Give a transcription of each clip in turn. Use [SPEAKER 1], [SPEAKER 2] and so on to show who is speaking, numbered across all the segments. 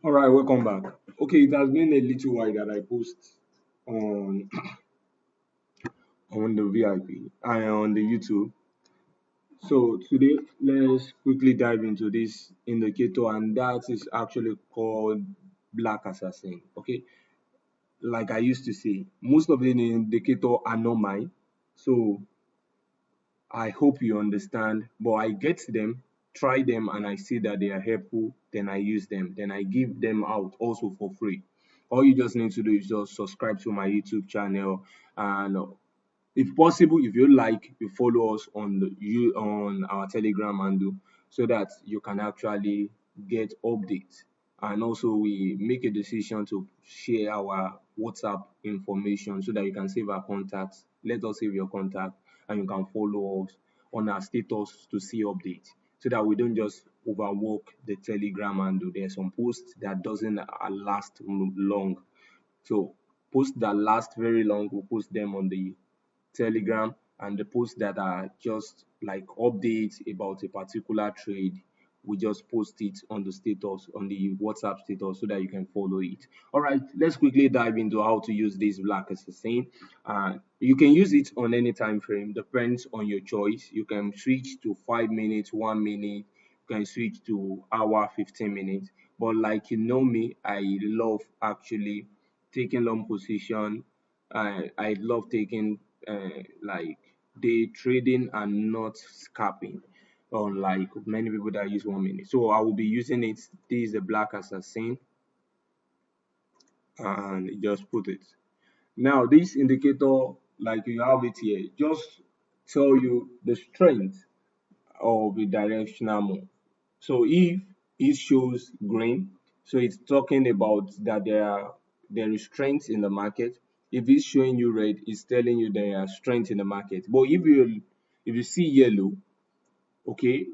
[SPEAKER 1] All right, welcome back. Okay, it has been a little while that I post on on the VIP and on the YouTube. So today, let's quickly dive into this indicator, and that is actually called Black Assassin. Okay, like I used to say, most of the indicator are not mine, so I hope you understand. But I get them, try them, and I see that they are helpful. Then I use them. Then I give them out also for free. All you just need to do is just subscribe to my YouTube channel, and if possible, if you like, you follow us on on our Telegram handle so that you can actually get updates. And also, we make a decision to share our WhatsApp information so that you can save our contacts. Let us save your contact, and you can follow us on our status to see updates so that we don't just overwork the Telegram handle. There's some posts that doesn't last long, so posts that last very long, we'll post them on the Telegram, and the posts that are just like updates about a particular trade, we just post it on the status, on the WhatsApp status, so that you can follow it. All right, let's quickly dive into how to use this Black Assassin. You can use it on any time frame, depends on your choice. You can switch to 5 minutes, 1 minute, you can switch to hour, 15 minutes. But like you know me, I love actually taking long position. I love taking like day trading and not scalping, unlike many people that use 1 minute. So I will be using it. This is the Black Assassin, and just put it. Now this indicator, like you have it here, just tell you the strength of the directional move. So if it shows green, so it's talking about that there is strength in the market. If it's showing you red, it's telling you there are strength in the market. But if you see yellow, okay,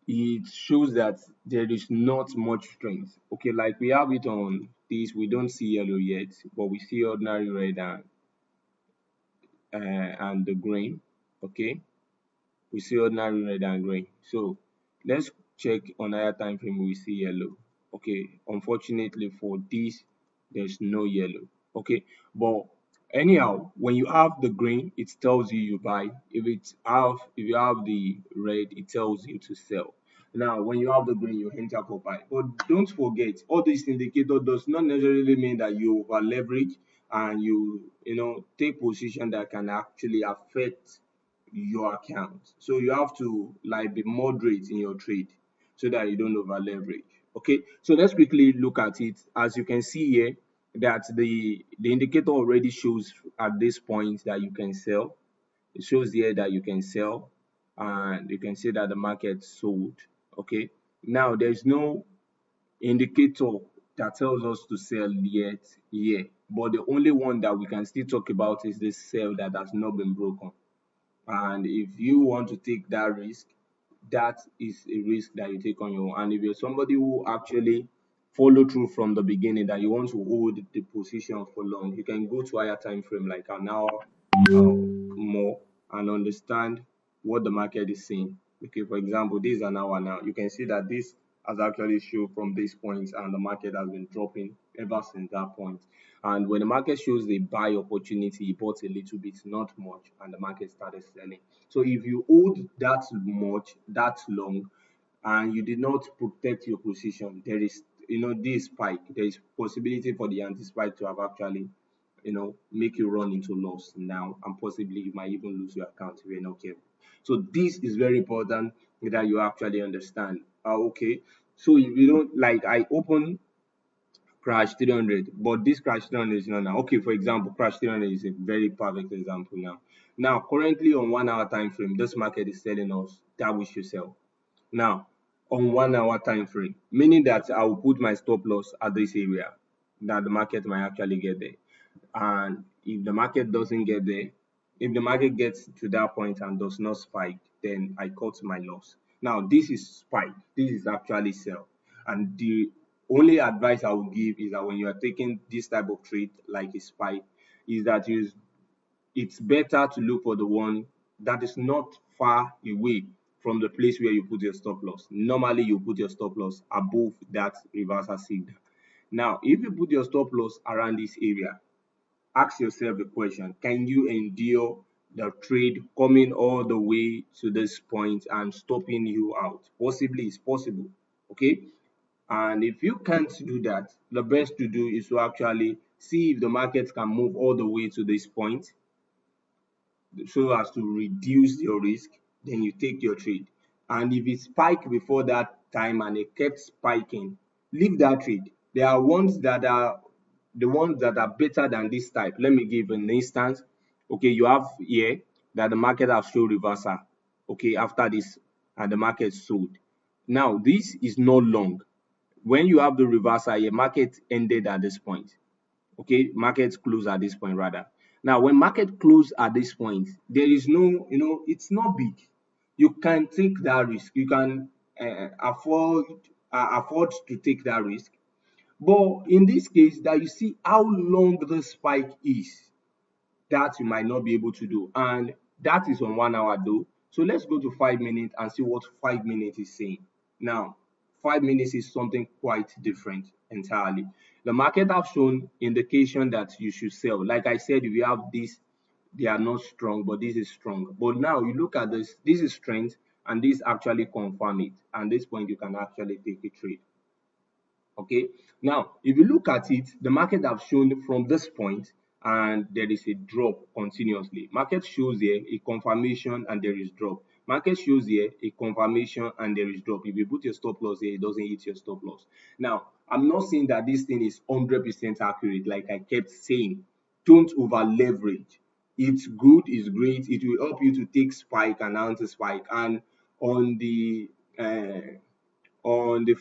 [SPEAKER 1] it shows that there is not much strength. Okay, like we have it on this, we don't see yellow yet, but we see ordinary red and the green. Okay, we see ordinary red and green. So let's check on higher time frame, we see yellow. Okay, unfortunately for this, there's no yellow. Okay, but anyhow, when you have the green, it tells you buy. If you have the red, it tells you to sell. Now when you have the green, you enter for buy. But don't forget, all this indicator does not necessarily mean that you over leverage and you take position that can actually affect your account. So you have to like be moderate in your trade so that you don't over leverage. Okay, so let's quickly look at it. As you can see here, that the indicator already shows at this point that you can sell. It shows here that you can sell, and you can see that the market sold. Okay, now there's no indicator that tells us to sell yet here, but the only one that we can still talk about is this sell that has not been broken. And if you want to take that risk, that is a risk that you take on your own. And if you're somebody who actually follow through from the beginning, that you want to hold the position for long, you can go to higher time frame like an hour more, and understand what the market is saying. Okay, for example, this is an hour now. You can see that this has actually shown from this point, and the market has been dropping ever since that point. And when the market shows the buy opportunity, he bought a little bit, not much, and the market started selling. So if you hold that much, that long, and you did not protect your position, there is this spike. There is possibility for the anti-spike to have actually make you run into loss now, and possibly you might even lose your account if you're not careful. So this is very important that you actually understand. Okay, so if you don't, like, I open crash 300, but this crash 300 is not now. Okay, for example, crash 300 is a very perfect example now. Now currently on 1 hour time frame, this market is telling us that we should sell now on 1 hour time frame, meaning that I will put my stop loss at this area, that the market might actually get there. And if the market doesn't get there, if the market gets to that point and does not spike, then I cut my loss. Now this is spike, this is actually sell. And the only advice I will give is that when you are taking this type of trade like a spike, is that it's better to look for the one that is not far away from the place where you put your stop loss. Normally, you put your stop loss above that reversal signal. Now, if you put your stop loss around this area, ask yourself the question: can you endure the trade coming all the way to this point and stopping you out? Possibly, it's possible. Okay. And if you can't do that, the best to do is to actually see if the market can move all the way to this point so as to reduce your risk, then you take your trade. And if it spiked before that time and it kept spiking, leave that trade. There are ones that are the ones that are better than this type. Let me give an instance. Okay, you have here that the market has shown reversal. Okay, after this, and the market sold. Now, this is not long. When you have the reversal here, market ended at this point. Okay, market close at this point rather. Now, when market close at this point, there is no, it's not big. You can take that risk. You can afford to take that risk. But in this case, that you see how long the spike is, that you might not be able to do. And that is on 1 hour though. So let's go to 5 minutes and see what 5 minutes is saying. Now, 5 minutes is something quite different entirely. The market have shown indication that you should sell. Like I said, if you have this, they are not strong, but this is strong. But now you look at this is strength, and this actually confirm it. And this point you can actually take a trade. Okay, now if you look at it, the market have shown from this point and there is a drop continuously. Market shows here a confirmation and there is drop. Market shows here a confirmation and there is drop. If you put your stop loss here, it doesn't hit your stop loss. Now, I'm not saying that this thing is 100% accurate. Like I kept saying, don't over leverage. It's good, it's great, it will help you to take spike and anti spike. And on the uh,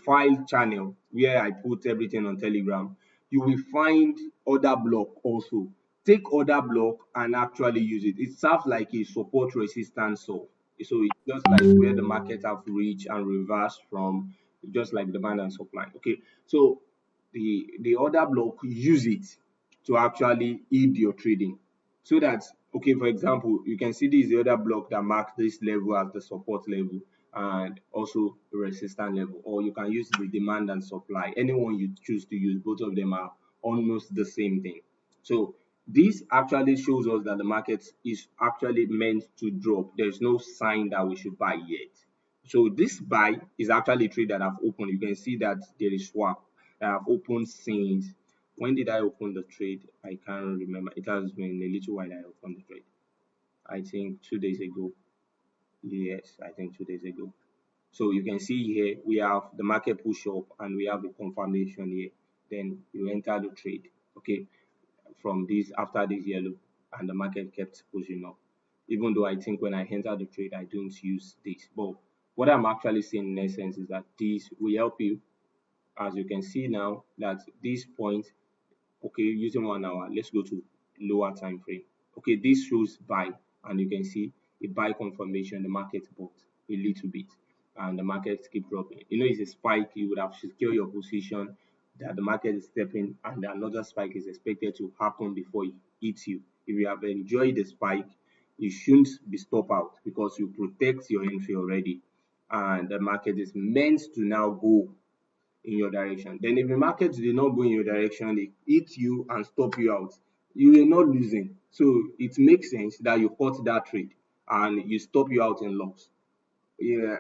[SPEAKER 1] file channel where I put everything on Telegram, you will find order block also. Take order block and actually use it. It serves like a support resistance. So it's just like where the market have reached and reversed from, just like demand and supply. Okay, so the order block, use it to actually aid your trading, so that, okay, for example, you can see this is the other block that marks this level as the support level and also the resistance level, or you can use the demand and supply. Anyone you choose to use, both of them are almost the same thing. So this actually shows us that the market is actually meant to drop. There's no sign that we should buy yet. So this buy is actually a trade that I've opened. You can see that there is swap that I've opened since, when did I open the trade? I can't remember. It has been a little while I opened the trade. I think 2 days ago. Yes, I think 2 days ago. So you can see here we have the market push up and we have the confirmation here. Then you enter the trade. Okay, from this, after this yellow, and the market kept pushing up. Even though I think when I enter the trade, I don't use this. But what I'm actually saying in essence is that this will help you, as you can see now, that this point, okay, using 1 hour, let's go to lower time frame. Okay, this shows buy, and you can see a buy confirmation. The market bought a little bit and the market keep dropping. It's a spike. You would have secured your position that the market is stepping, and another spike is expected to happen before it hits you. If you have enjoyed the spike, you shouldn't be stop out, because you protect your entry already, and the market is meant to now go in your direction. Then if the market did not go in your direction, they hit you and stop you out, you will not losing. So it makes sense that you cut that trade and you stop you out in loss. Yeah,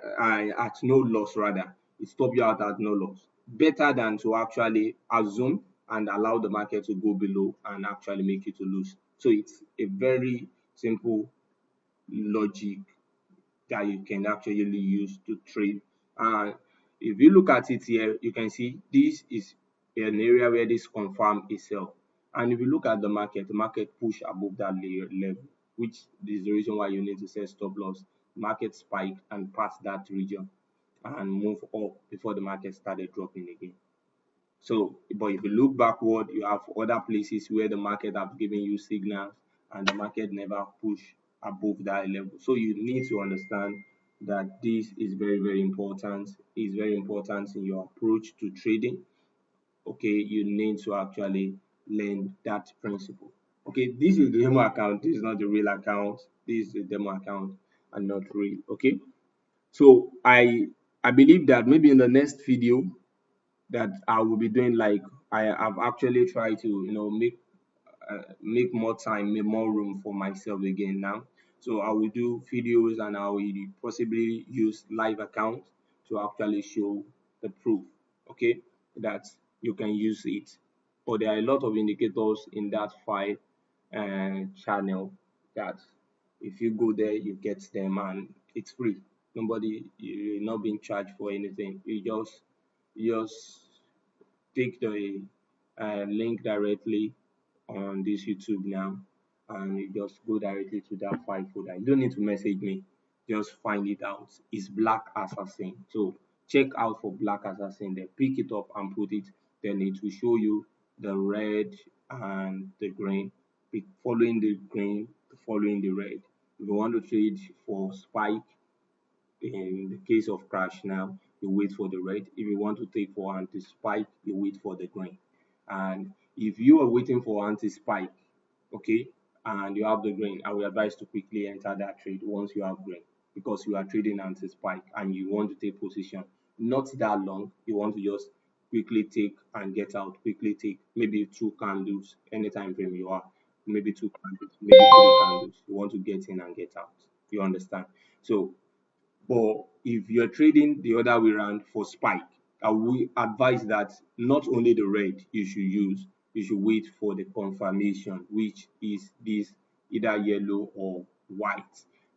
[SPEAKER 1] at no loss rather. It stop you out at no loss. Better than to actually assume and allow the market to go below and actually make you to lose. So it's a very simple logic that you can actually use to trade. And if you look at it here, you can see this is an area where this confirm itself. And if you look at the market push above that layer level, which is the reason why you need to set stop loss. Market spike and pass that region and move up before the market started dropping again. So, but if you look backward, you have other places where the market have given you signals and the market never push above that level. So you need to understand that this is very, very important. It's very important in your approach to trading. Okay, you need to actually learn that principle. Okay, this is the demo account. This is not the real account. This is the demo account and not real. Okay, So I believe that maybe in the next video that I will be doing, like I have actually tried to make more time, make more room for myself again now. So I will do videos and I will possibly use live accounts to actually show the proof, okay, that you can use it. But there are a lot of indicators in that file and channel that if you go there, you get them and it's free. Nobody, you're not being charged for anything. You just take the link directly on this YouTube now, and you just go directly to that file folder. You don't need to message me, just find it out. It's Black Assassin. So check out for Black Assassin, then pick it up and put it, then it will show you the red and the green. Following the green, following the red. If you want to trade for spike, in the case of crash now, you wait for the red. If you want to take for anti-spike, you wait for the green. And if you are waiting for anti-spike, okay, and you have the green, I will advise to quickly enter that trade once you have green, because you are trading anti-spike and you want to take position not that long. You want to just quickly take and get out, quickly take maybe two candles anytime frame you are, maybe two candles, maybe three candles. You want to get in and get out. You understand? So but if you're trading the other way around for spike, I will advise that not only the red you should use, you should wait for the confirmation, which is this either yellow or white.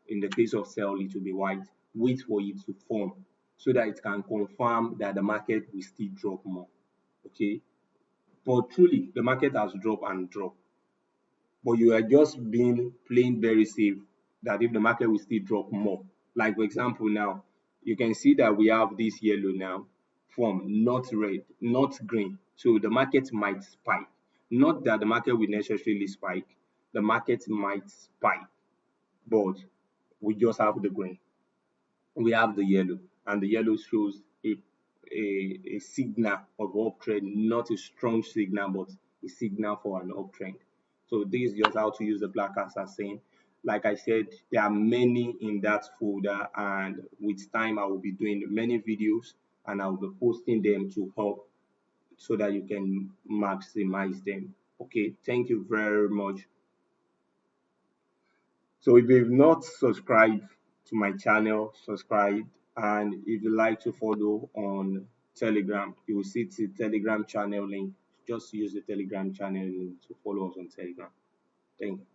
[SPEAKER 1] In the case of sell, it will be white. Wait for it to form so that it can confirm that the market will still drop more. Okay. But truly, the market has dropped and dropped, but you are just being playing very safe that if the market will still drop more. Like for example, now you can see that we have this yellow now form, not red, not green. So the market might spike. Not that the market will necessarily spike, the market might spike, but we just have the green, we have the yellow, and the yellow shows a signal of uptrend, not a strong signal, but a signal for an uptrend. So this is just how to use the Black Assassin. Like I said, there are many in that folder, and with time I will be doing many videos and I will be posting them to help so that you can maximize them. Okay, thank you very much. So if you've not subscribed to my channel, subscribe. And if you like to follow on Telegram, you will see the Telegram channel link. Just use the Telegram channel link to follow us on Telegram. Thank you.